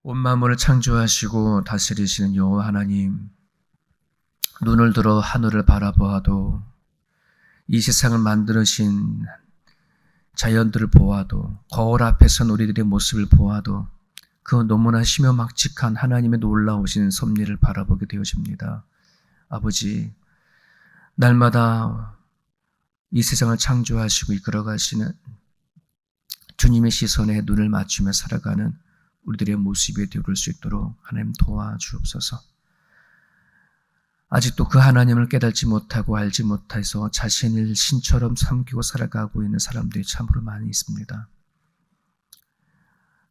온 만물을 창조하시고 다스리시는 여호와 하나님, 눈을 들어 하늘을 바라보아도 이 세상을 만드신 자연들을 보아도 거울 앞에 선 우리들의 모습을 보아도 그 너무나 심요막직한 하나님의 놀라우신 섭리를 바라보게 되어집니다. 아버지, 날마다 이 세상을 창조하시고 이끌어가시는 주님의 시선에 눈을 맞추며 살아가는 우리들의 모습이 되어올 수 있도록 하나님 도와주옵소서. 아직도 그 하나님을 깨닫지 못하고 알지 못해서 자신을 신처럼 섬기고 살아가고 있는 사람들이 참으로 많이 있습니다.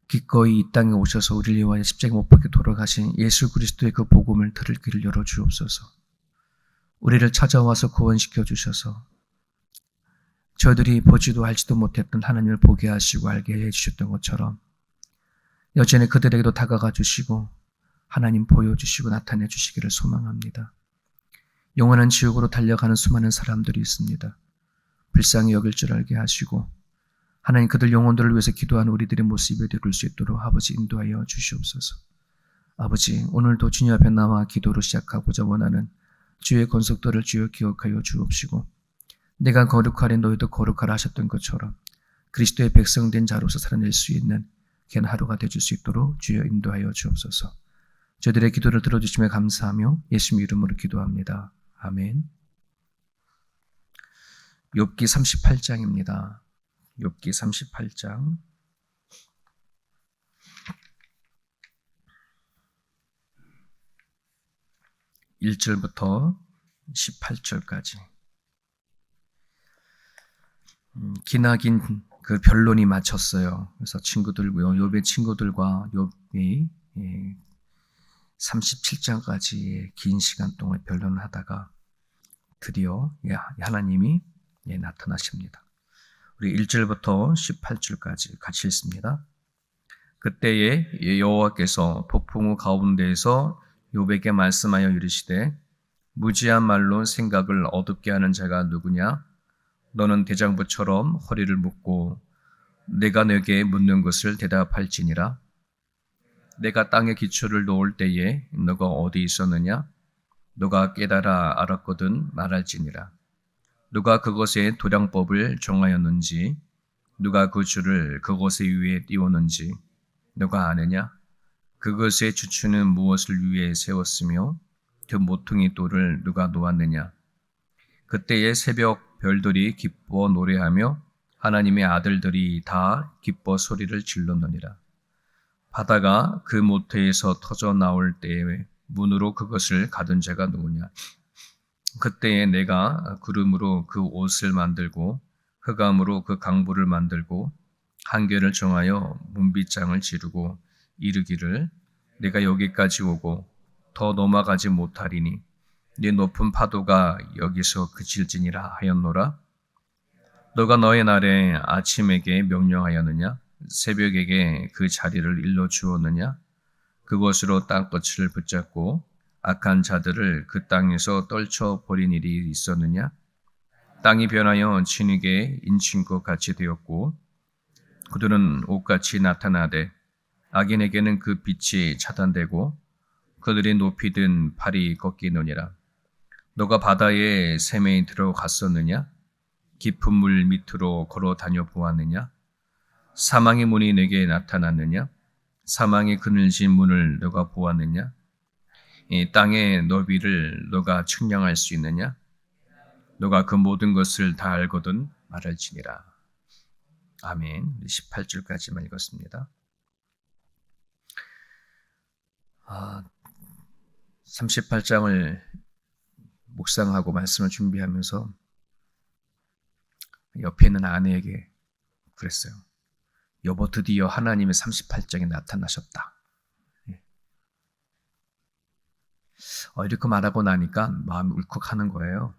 기꺼이 이 땅에 오셔서 우리를 위하여 십자가에 못 박혀 돌아가신 예수 그리스도의 그 복음을 들을 길을 열어주옵소서. 우리를 찾아와서 구원시켜 주셔서 저희들이 보지도 알지도 못했던 하나님을 보게 하시고 알게 해주셨던 것처럼 여전히 그들에게도 다가가 주시고 하나님 보여주시고 나타내 주시기를 소망합니다. 영원한 지옥으로 달려가는 수많은 사람들이 있습니다. 불쌍히 여길 줄 알게 하시고 하나님 그들 영혼들을 위해서 기도하는 우리들의 모습이 되올 수 있도록 아버지 인도하여 주시옵소서. 아버지, 오늘도 주님 앞에 나와 기도로 시작하고자 원하는 주의 권속들을 주여 기억하여 주옵시고 내가 거룩하리 너희도 거룩하라 하셨던 것처럼 그리스도의 백성된 자로서 살아낼 수 있는 귀한 하루가 되어줄 수 있도록 주여 인도하여 주옵소서. 저희들의 기도를 들어주시며 감사하며 예수님 이름으로 기도합니다. 아멘. 욥기 38장입니다. 욥기 38장 1절부터 18절까지 기나긴 그 변론이 마쳤어요. 그래서 욥의 친구들과 욥이 37장까지 긴 시간 동안 변론을 하다가 드디어 하나님이 나타나십니다. 우리 1절부터 18절까지 같이 읽습니다. 그때에 여호와께서 폭풍우 가운데에서 욥에게 말씀하여 이르시되 무지한 말로 생각을 어둡게 하는 자가 누구냐? 너는 대장부처럼 허리를 묶고 내가 내게 묻는 것을 대답할지니라. 내가 땅에 기초를 놓을 때에 너가 어디 있었느냐? 너가 깨달아 알았거든 말할지니라. 누가 그것의 도량법을 정하였는지 누가 그 줄을 그것의 위에 띄웠는지 너가 아느냐? 그것의 주추는 무엇을 위해 세웠으며 그 모퉁이 돌을 누가 놓았느냐? 그때의 새벽 별들이 기뻐 노래하며 하나님의 아들들이 다 기뻐 소리를 질렀느니라. 바다가 그 모태에서 터져 나올 때에 문으로 그것을 가둔 자가 누구냐? 그때에 내가 구름으로 그 옷을 만들고 흑암으로 그 강보를 만들고 한계를 정하여 문빗장을 지르고 이르기를 내가 여기까지 오고 더 넘어가지 못하리니 네 높은 파도가 여기서 그칠지니라 하였노라. 너가 너의 날에 아침에게 명령하였느냐? 새벽에게 그 자리를 일러주었느냐? 그것으로 땅끝을 붙잡고 악한 자들을 그 땅에서 떨쳐버린 일이 있었느냐? 땅이 변하여 진흙에 인친 것 같이 되었고 그들은 옷같이 나타나되 악인에게는 그 빛이 차단되고 그들이 높이 든 발이 꺾이느니라. 너가 바다의 샘에 들어갔었느냐? 깊은 물 밑으로 걸어 다녀 보았느냐? 사망의 문이 내게 나타났느냐? 사망의 그늘진 문을 너가 보았느냐? 이 땅의 너비를 너가 측량할 수 있느냐? 너가 그 모든 것을 다 알거든 말할지니라. 아멘. 18절까지만 읽었습니다. 38장을 묵상하고 말씀을 준비하면서 옆에 있는 아내에게 그랬어요. 여보, 드디어 하나님의 38장에 나타나셨다. 이렇게 말하고 나니까 마음이 울컥하는 거예요.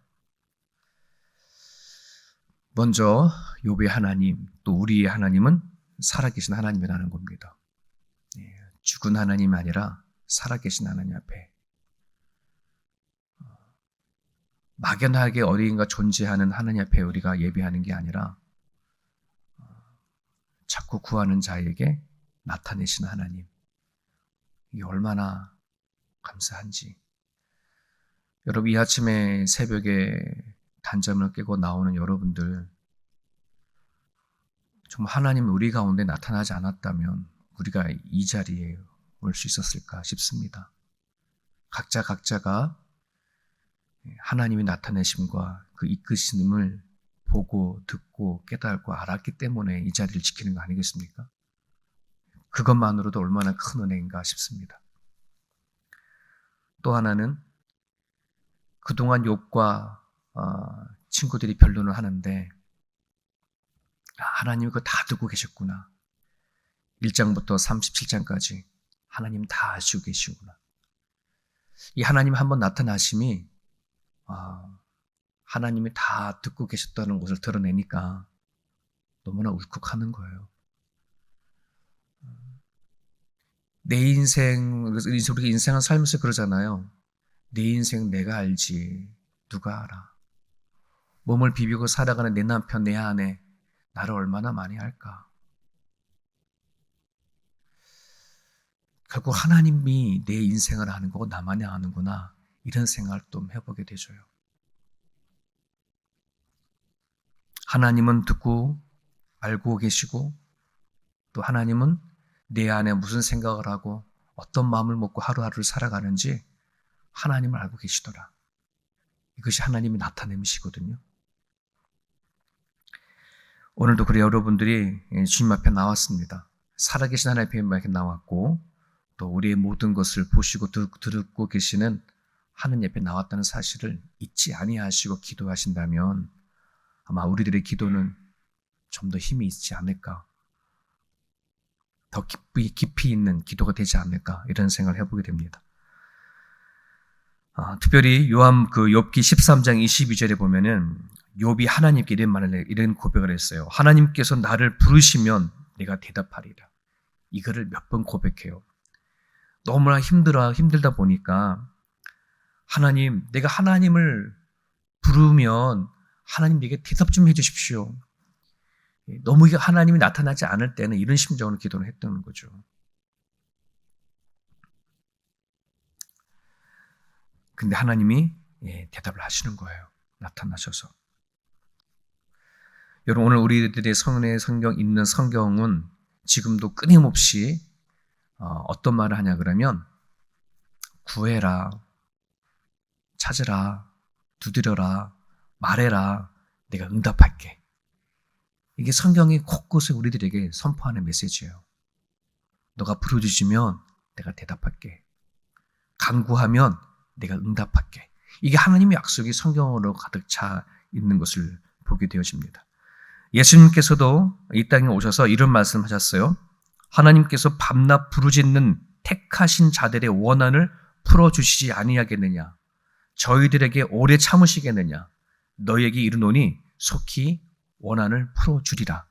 먼저 욥의 하나님, 또 우리의 하나님은 살아계신 하나님이라는 겁니다. 죽은 하나님이 아니라 살아계신 하나님 앞에 막연하게 어디인가 존재하는 하나님 앞에 우리가 예배하는 게 아니라 자꾸 구하는 자에게 나타내신 하나님, 이게 얼마나 감사한지. 여러분, 이 아침에 새벽에 단잠을 깨고 나오는 여러분들, 정말 하나님이 우리 가운데 나타나지 않았다면 우리가 이 자리에 올 수 있었을까 싶습니다. 각자가 하나님이 나타내심과 그 이끄심을 보고 듣고 깨달고 알았기 때문에 이 자리를 지키는 거 아니겠습니까? 그것만으로도 얼마나 큰 은혜인가 싶습니다. 또 하나는 그동안 욥과 친구들이 변론을 하는데 하나님이 그거 다 듣고 계셨구나. 1장부터 37장까지 하나님 다 아시고 계시구나. 이 하나님 한번 나타나심이 하나님이 다 듣고 계셨다는 것을 드러내니까 너무나 울컥하는 거예요. 내 인생, 우리가 인생을 살면서 그러잖아요. 내 인생 내가 알지 누가 알아. 몸을 비비고 살아가는 내 남편, 내 아내 나를 얼마나 많이 알까. 결국 하나님이 내 인생을 아는 거고 나만이 아는구나. 이런 생각을 좀 해보게 되줘요. 하나님은 듣고 알고 계시고 또 하나님은 내 안에 무슨 생각을 하고 어떤 마음을 먹고 하루하루를 살아가는지 하나님을 알고 계시더라. 이것이 하나님이 나타냄이시거든요. 오늘도 그래 여러분들이 주님 앞에 나왔습니다. 살아계신 하나님 앞에 나왔고 또 우리의 모든 것을 보시고 듣고 계시는 하나님 앞에 나왔다는 사실을 잊지 아니하시고 기도하신다면 아마 우리들의 기도는 좀 더 힘이 있지 않을까, 더 깊이 있는 기도가 되지 않을까 이런 생각을 해보게 됩니다. 특별히 욥기 13장 22절에 보면은 욥이 하나님께 이런 고백을 했어요. 하나님께서 나를 부르시면 내가 대답하리라. 이거를 몇 번 고백해요. 너무나 힘들다 보니까 하나님, 내가 하나님을 부르면 하나님 내게 대답 좀 해주십시오. 너무 하나님이 나타나지 않을 때는 이런 심정으로 기도를 했던 거죠. 근데 하나님이 대답을 하시는 거예요. 나타나셔서. 여러분, 오늘 우리들의 성경 읽는 성경은 지금도 끊임없이 어떤 말을 하냐 그러면 구해라, 찾으라, 두드려라, 말해라, 내가 응답할게. 이게 성경이 곳곳에 우리들에게 선포하는 메시지예요. 너가 부르짖으면 내가 대답할게. 간구하면 내가 응답할게. 이게 하나님의 약속이 성경으로 가득 차 있는 것을 보게 되어집니다. 예수님께서도 이 땅에 오셔서 이런 말씀하셨어요. 하나님께서 밤낮 부르짖는 택하신 자들의 원한을 풀어주시지 아니하겠느냐. 저희들에게 오래 참으시겠느냐. 너희에게 이르노니 속히 원한을 풀어주리라.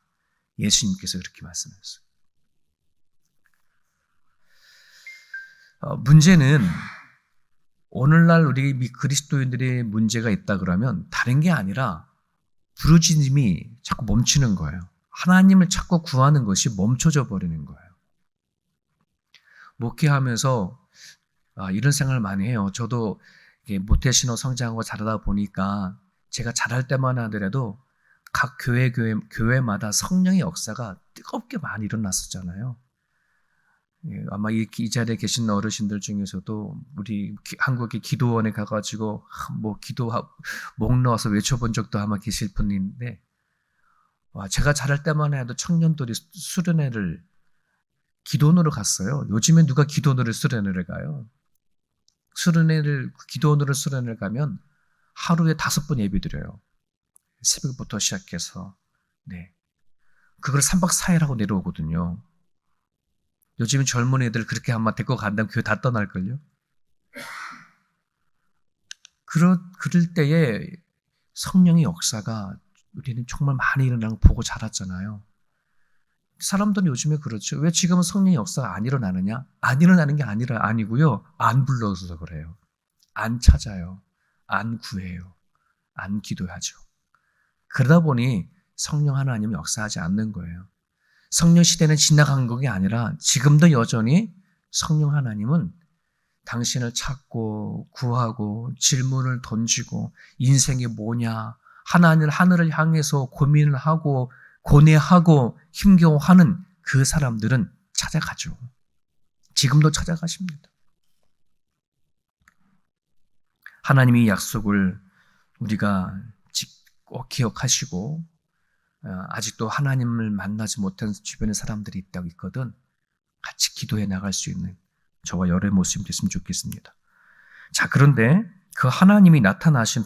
예수님께서 그렇게 말씀하셨어요. 문제는 오늘날 우리 그리스도인들의 문제가 있다 그러면 다른 게 아니라 부르짖음이 자꾸 멈추는 거예요. 하나님을 찾고 구하는 것이 멈춰져 버리는 거예요. 목회하면서 이런 생각을 많이 해요. 저도 모태신앙 성장하고 자라다 보니까 제가 자랄 때만 하더라도 각 교회마다 성령의 역사가 뜨겁게 많이 일어났었잖아요. 아마 이 자리에 계신 어르신들 중에서도 우리 한국의 기도원에 가가지고 목 넣어서 외쳐본 적도 아마 계실 분인데, 제가 자랄 때만 해도 청년들이 수련회를 기도원으로 갔어요. 요즘에 누가 기도원으로 수련회를 가요? 기도원으로 수련회를 가면 하루에 5번 예배드려요. 새벽부터 시작해서. 그걸 3박 4일 하고 내려오거든요. 요즘 젊은 애들 그렇게 한번 데리고 간다면 교회 다 떠날걸요? 그럴 때에 성령의 역사가 우리는 정말 많이 일어나는 거 보고 자랐잖아요. 사람들은 요즘에 그렇죠. 왜 지금은 성령의 역사가 안 일어나느냐? 안 일어나는 게 아니고요. 안 불러서 그래요. 안 찾아요. 안 구해요. 안 기도하죠. 그러다 보니 성령 하나님은 역사하지 않는 거예요. 성령 시대는 지나간 것이 아니라 지금도 여전히 성령 하나님은 당신을 찾고 구하고 질문을 던지고 인생이 뭐냐, 하늘을 향해서 고민을 하고 고뇌하고 힘겨워하는 그 사람들은 찾아가죠. 지금도 찾아가십니다. 하나님의 약속을 우리가 꼭 기억하시고, 아직도 하나님을 만나지 못한 주변의 사람들이 있거든. 같이 기도해 나갈 수 있는 저와 여러의 모습이 됐으면 좋겠습니다. 자, 그런데 그 하나님이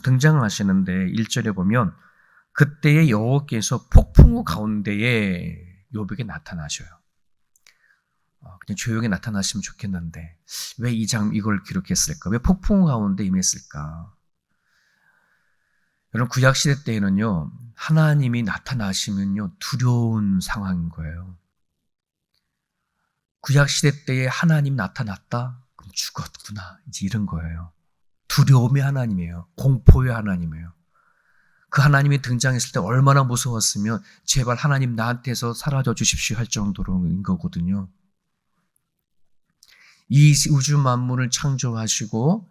등장하시는데 1절에 보면 그때의 여호와께서 폭풍우 가운데에 욥에게 나타나셔요. 그냥 조용히 나타나시면 좋겠는데 왜 이걸 기록했을까? 왜 폭풍우 가운데 임했을까? 여러분, 구약시대 때에는요, 하나님이 나타나시면요, 두려운 상황인 거예요. 구약시대 때에 하나님 나타났다? 그럼 죽었구나. 이제 이런 거예요. 두려움의 하나님이에요. 공포의 하나님이에요. 그 하나님이 등장했을 때 얼마나 무서웠으면 제발 하나님 나한테서 사라져 주십시오 할 정도로인 거거든요. 이 우주 만물을 창조하시고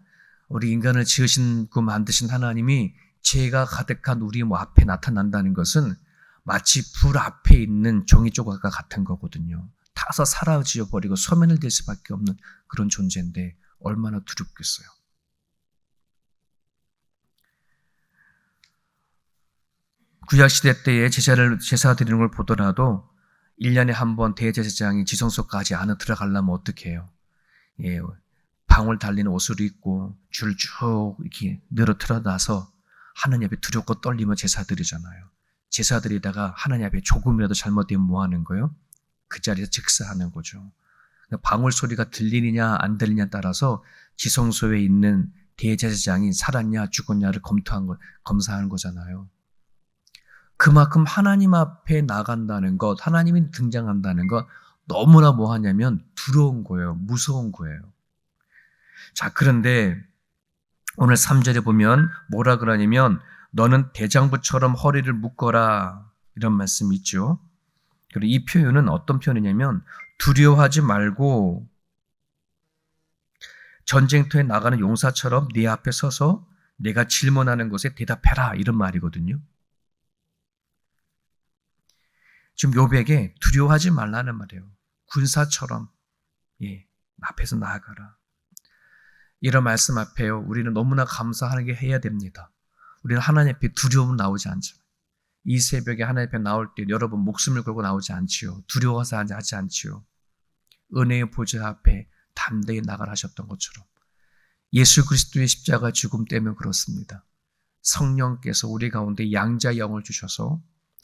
우리 인간을 지으신 만드신 하나님이 죄가 가득한 우리 앞에 나타난다는 것은 마치 불 앞에 있는 종이 조각과 같은 거거든요. 타서 사라져 버리고 소멸을 될 수밖에 없는 그런 존재인데 얼마나 두렵겠어요. 구약시대 때에 제사 드리는 걸 보더라도 1년에 한 번 대제사장이 지성소까지 안에 들어가려면 어떻게 해요? 예, 방울 달리는 옷을 입고 줄 쭉 이렇게 늘어뜨려놔서 하나님 앞에 두렵고 떨리며 제사 드리잖아요. 제사 드리다가 하나님 앞에 조금이라도 잘못되면 뭐 하는 거예요? 그 자리에서 즉사하는 거죠. 방울 소리가 들리느냐 안 들리냐에 따라서 지성소에 있는 대제사장이 살았냐 죽었냐를 검사하는 거잖아요. 그만큼 하나님 앞에 나간다는 것, 하나님이 등장한다는 것 너무나 뭐 하냐면 두려운 거예요. 무서운 거예요. 자, 그런데 오늘 3절에 보면 뭐라 그러냐면 너는 대장부처럼 허리를 묶어라 이런 말씀이 있죠. 그리고 이 표현은 어떤 표현이냐면 두려워하지 말고 전쟁터에 나가는 용사처럼 네 앞에 서서 내가 질문하는 것에 대답해라 이런 말이거든요. 지금 욥에게 두려워하지 말라는 말이에요. 군사처럼 앞에서 나아가라. 이런 말씀 앞에요. 우리는 너무나 감사하게 해야 됩니다. 우리는 하나님 앞에 두려움 나오지 않잖아요. 이 새벽에 하나님 앞에 나올 때 여러분 목숨을 걸고 나오지 않지요. 두려워서 하지 않지요. 은혜의 보좌 앞에 담대히 나가라 하셨던 것처럼 예수 그리스도의 십자가 죽음 때문에 그렇습니다. 성령께서 우리 가운데 양자 영을 주셔서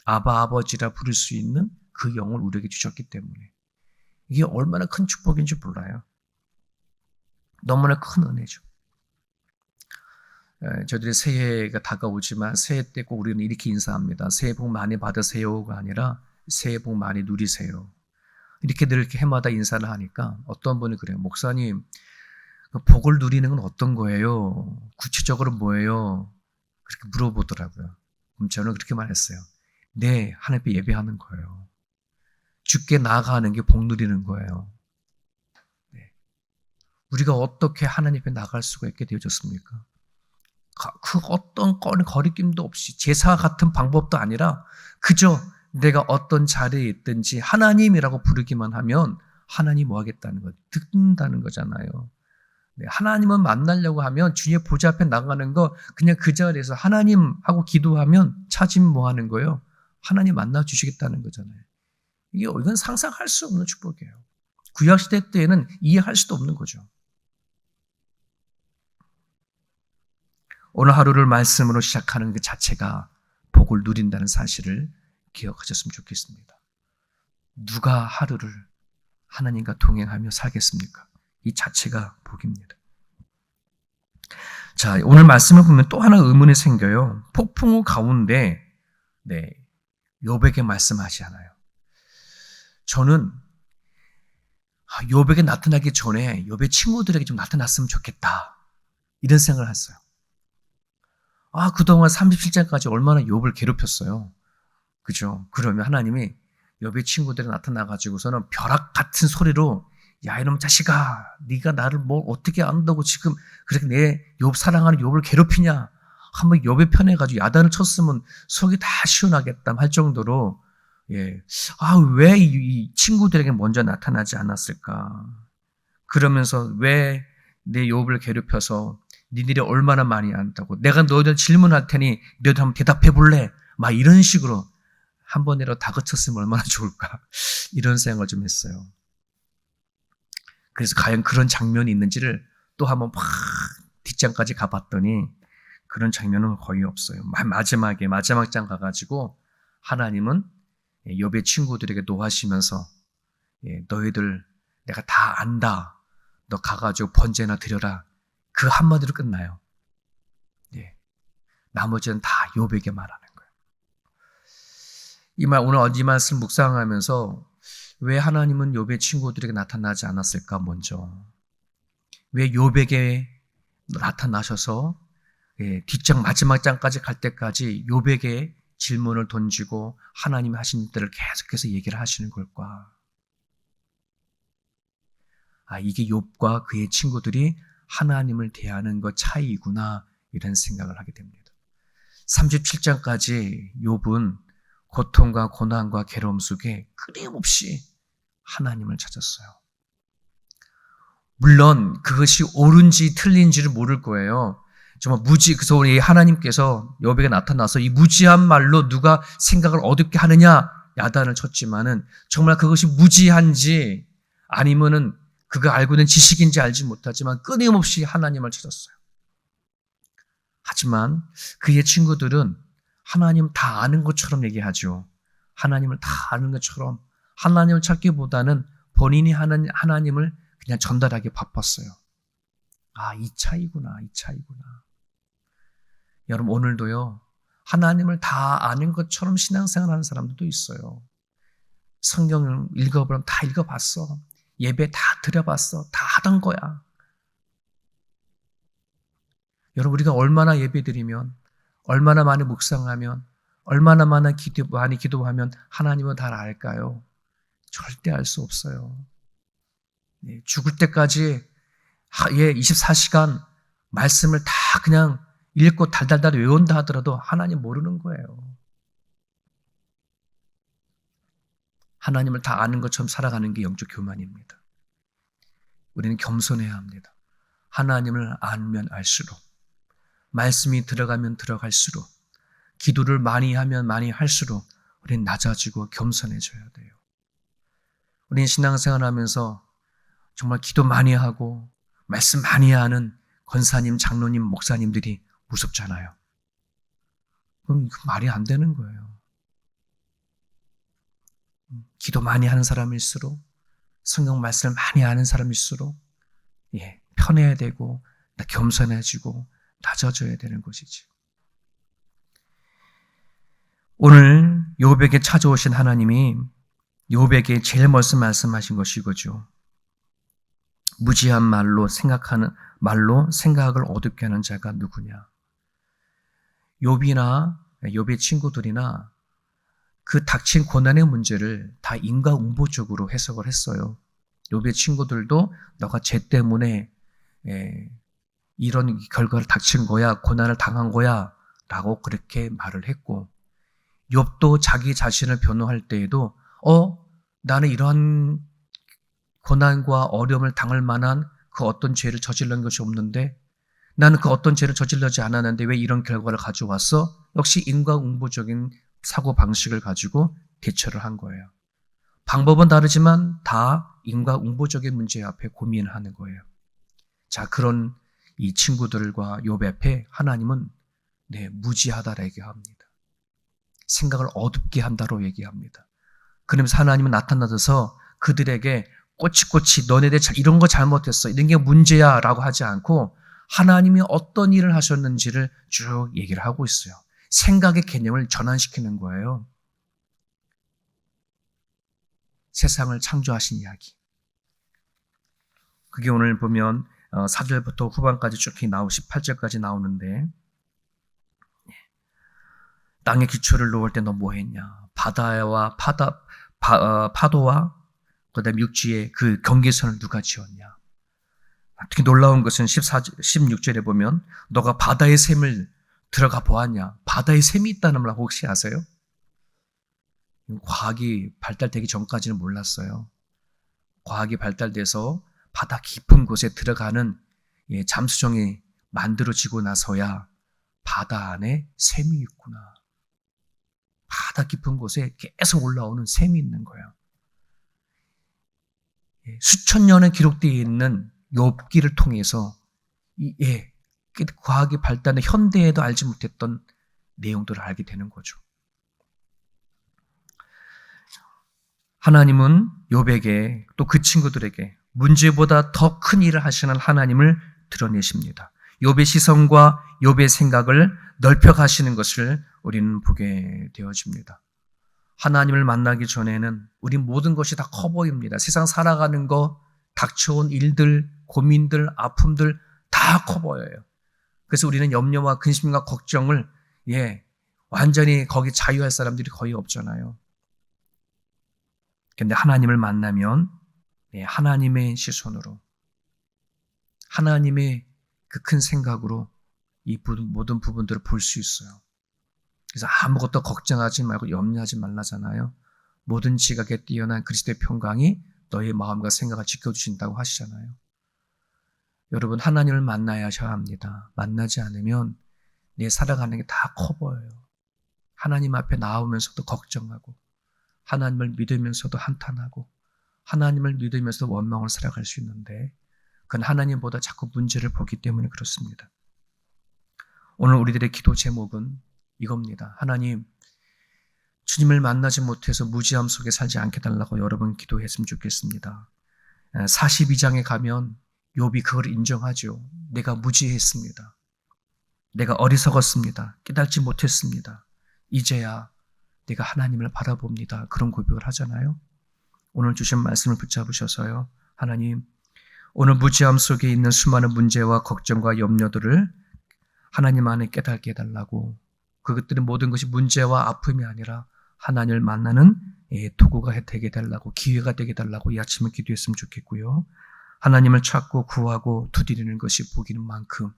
아바 아버지라 부를 수 있는 그 영을 우리에게 주셨기 때문에 이게 얼마나 큰 축복인지 몰라요. 너무나 큰 은혜죠. 저희들이 새해가 다가오지만 새해 때 꼭 우리는 이렇게 인사합니다. 새해 복 많이 받으세요가 아니라 새해 복 많이 누리세요. 이렇게 늘 이렇게 해마다 인사를 하니까 어떤 분이 그래요. 목사님, 복을 누리는 건 어떤 거예요? 구체적으로 뭐예요? 그렇게 물어보더라고요. 그럼 저는 그렇게 말했어요. 네, 하나님 앞에 예배하는 거예요. 주께 나아가는 게 복 누리는 거예요. 네. 우리가 어떻게 하나님 앞에 나갈 수가 있게 되어졌습니까? 그 어떤 거리낌도 없이 제사 같은 방법도 아니라 그저 내가 어떤 자리에 있든지 하나님이라고 부르기만 하면 하나님 뭐 하겠다는 거 듣는다는 거잖아요. 네, 하나님은 만나려고 하면 주의 보좌 앞에 나가는 거 그냥 그 자리에서 하나님 하고 기도하면 찾으면 뭐 하는 거예요? 하나님 만나 주시겠다는 거잖아요. 이건 상상할 수 없는 축복이에요. 구약시대 때에는 이해할 수도 없는 거죠. 오늘 하루를 말씀으로 시작하는 그 자체가 복을 누린다는 사실을 기억하셨으면 좋겠습니다. 누가 하루를 하나님과 동행하며 살겠습니까? 이 자체가 복입니다. 자, 오늘 말씀을 보면 또 하나 의문이 생겨요. 폭풍우 가운데 욥에게 말씀하시잖아요. 저는 욥에게 나타나기 전에 욥의 친구들에게 좀 나타났으면 좋겠다. 이런 생각을 했어요. 그동안 37장까지 얼마나 욥을 괴롭혔어요. 그죠? 그러면 하나님이 욥의 친구들이 나타나가지고서는 벼락 같은 소리로 야 이놈 자식아, 네가 나를 뭘 어떻게 안다고 지금 그렇게 내 욥 사랑하는 욥을 괴롭히냐. 한번 욥의 편에 가지고 야단을 쳤으면 속이 다 시원하겠다 할 정도로 왜 이 친구들에게 먼저 나타나지 않았을까. 그러면서 왜 내 욥을 괴롭혀서 니들이 얼마나 많이 안다고, 내가 너희들 질문할 테니 너희들 한번 대답해 볼래? 막 이런 식으로 한 번이라도 다그쳤으면 얼마나 좋을까. 이런 생각을 좀 했어요. 그래서 과연 그런 장면이 있는지를 또 한번 막 뒷장까지 가봤더니 그런 장면은 거의 없어요. 마지막 장 가가지고 하나님은 욥의 친구들에게 노하시면서 너희들 내가 다 안다. 너 가가지고 번제나 드려라. 그 한마디로 끝나요. 나머지는 다 욥에게 말하는 거예요. 오늘 이 말씀 묵상하면서 왜 하나님은 욥의 친구들에게 나타나지 않았을까 먼저. 왜 욥에게 나타나셔서 뒷장 마지막 장까지 갈 때까지 욥에게 질문을 던지고 하나님이 하신 일들을 계속해서 얘기를 하시는 걸까? 이게 욥과 그의 친구들이 하나님을 대하는 것 차이구나 이런 생각을 하게 됩니다. 37장까지 욥은 고통과 고난과 괴로움 속에 끊임없이 하나님을 찾았어요. 물론 그것이 옳은지 틀린지를 모를 거예요. 정말 그래서 우리 하나님께서 욥에게 나타나서 이 무지한 말로 누가 생각을 어둡게 하느냐 야단을 쳤지만은 정말 그것이 무지한지 아니면은 그가 알고 있는 지식인지 알지 못하지만 끊임없이 하나님을 찾았어요. 하지만 그의 친구들은 하나님 다 아는 것처럼 얘기하죠. 하나님을 다 아는 것처럼 하나님을 찾기보다는 본인이 하는 하나님을 그냥 전달하기 바빴어요. 이 차이구나. 여러분 오늘도요. 하나님을 다 아는 것처럼 신앙생활하는 사람들도 있어요. 성경을 읽어보면 다 읽어봤어. 예배 다 드려봤어. 다 하던 거야. 여러분 우리가 얼마나 예배드리면 얼마나 많이 묵상하면 얼마나 많이 기도하면 하나님은 다 알까요? 절대 알 수 없어요. 죽을 때까지 24시간 말씀을 다 그냥 읽고 달달달 외운다 하더라도 하나님 모르는 거예요. 하나님을 다 아는 것처럼 살아가는 게 영적 교만입니다. 우리는 겸손해야 합니다. 하나님을 알면 알수록, 말씀이 들어가면 들어갈수록, 기도를 많이 하면 많이 할수록 우리는 낮아지고 겸손해져야 돼요. 우리는 신앙생활하면서 정말 기도 많이 하고 말씀 많이 하는 권사님, 장로님, 목사님들이 무섭잖아요. 그럼 말이 안 되는 거예요. 기도 많이 하는 사람일수록, 성경 말씀을 많이 아는 사람일수록 편해야 되고 겸손해지고 낮아져야 되는 것이지. 오늘 욥에게 찾아오신 하나님이 욥에게 제일 먼저 말씀하신 것이 이거죠. 무지한 말로 생각을 어둡게 하는 자가 누구냐. 욥의 친구들이나 그 닥친 고난의 문제를 다 인과응보적으로 해석을 했어요. 욥의 친구들도 너가 죄 때문에 이런 결과를 닥친 거야, 고난을 당한 거야 라고 그렇게 말을 했고, 욥도 자기 자신을 변호할 때에도 나는 이러한 고난과 어려움을 당할 만한 그 어떤 죄를 저질른 것이 없는데, 나는 그 어떤 죄를 저질러지 않았는데 왜 이런 결과를 가져왔어? 역시 인과응보적인 사고방식을 가지고 대처를 한 거예요. 방법은 다르지만 다 인과응보적인 문제 앞에 고민을 하는 거예요. 자, 그런 이 친구들과 욥 앞에 하나님은 무지하다라고 얘기합니다. 생각을 어둡게 한다로 얘기합니다. 그러면서 하나님은 나타나셔서 그들에게 꼬치꼬치 너네들 이런 거 잘못했어, 이런 게 문제야 라고 하지 않고 하나님이 어떤 일을 하셨는지를 쭉 얘기를 하고 있어요. 생각의 개념을 전환시키는 거예요. 세상을 창조하신 이야기. 그게 오늘 보면 4절부터 후반까지 쭉 18절까지 나오는데, 땅의 기초를 놓을 때 너 뭐 했냐? 파도와 그다음에 육지에 그 경계선을 누가 지었냐. 특히 놀라운 것은 16절에 보면 너가 바다의 샘을 들어가 보았냐. 바다의 샘이 있다는 말 혹시 아세요? 과학이 발달되기 전까지는 몰랐어요. 과학이 발달돼서 바다 깊은 곳에 들어가는 잠수정이 만들어지고 나서야 바다 안에 샘이 있구나. 바다 깊은 곳에 계속 올라오는 샘이 있는 거야. 수천 년에 기록되어 있는 욥기를 통해서 과학이 발달된 현대에도 알지 못했던 내용들을 알게 되는 거죠. 하나님은 욥에게 또 그 친구들에게 문제보다 더 큰 일을 하시는 하나님을 드러내십니다. 욥의 시선과 욥의 생각을 넓혀 가시는 것을 우리는 보게 되어집니다. 하나님을 만나기 전에는 우리 모든 것이 다 커 보입니다. 세상 살아가는 거, 닥쳐온 일들, 고민들, 아픔들 다 커 보여요. 그래서 우리는 염려와 근심과 걱정을 완전히 거기 자유할 사람들이 거의 없잖아요. 그런데 하나님을 만나면 하나님의 시선으로, 하나님의 그 큰 생각으로 이 모든 부분들을 볼 수 있어요. 그래서 아무것도 걱정하지 말고 염려하지 말라잖아요. 모든 지각에 뛰어난 그리스도의 평강이 너의 마음과 생각을 지켜주신다고 하시잖아요. 여러분, 하나님을 만나야 합니다. 만나지 않으면 내 살아가는 게 다 커 보여요. 하나님 앞에 나오면서도 걱정하고, 하나님을 믿으면서도 한탄하고, 하나님을 믿으면서도 원망을 살아갈 수 있는데 그건 하나님보다 자꾸 문제를 보기 때문에 그렇습니다. 오늘 우리들의 기도 제목은 이겁니다. 하나님, 주님을 만나지 못해서 무지함 속에 살지 않게 달라고 여러분 기도했으면 좋겠습니다. 42장에 가면 욥이 그걸 인정하죠. 내가 무지했습니다. 내가 어리석었습니다. 깨닫지 못했습니다. 이제야 내가 하나님을 바라봅니다. 그런 고백을 하잖아요. 오늘 주신 말씀을 붙잡으셔서요. 하나님, 오늘 무지함 속에 있는 수많은 문제와 걱정과 염려들을 하나님 안에 깨닫게 해달라고, 그것들은 모든 것이 문제와 아픔이 아니라 하나님을 만나는 도구가 되게 해달라고, 기회가 되게 해달라고 이 아침에 기도했으면 좋겠고요. 하나님을 찾고 구하고 두드리는 것이 복인 만큼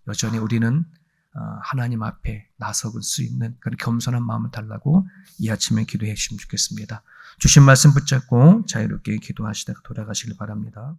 여전히 우리는 하나님 앞에 나서갈 수 있는 그런 겸손한 마음을 달라고 이 아침에 기도해 주시면 좋겠습니다. 주신 말씀 붙잡고 자유롭게 기도하시다가 돌아가시길 바랍니다.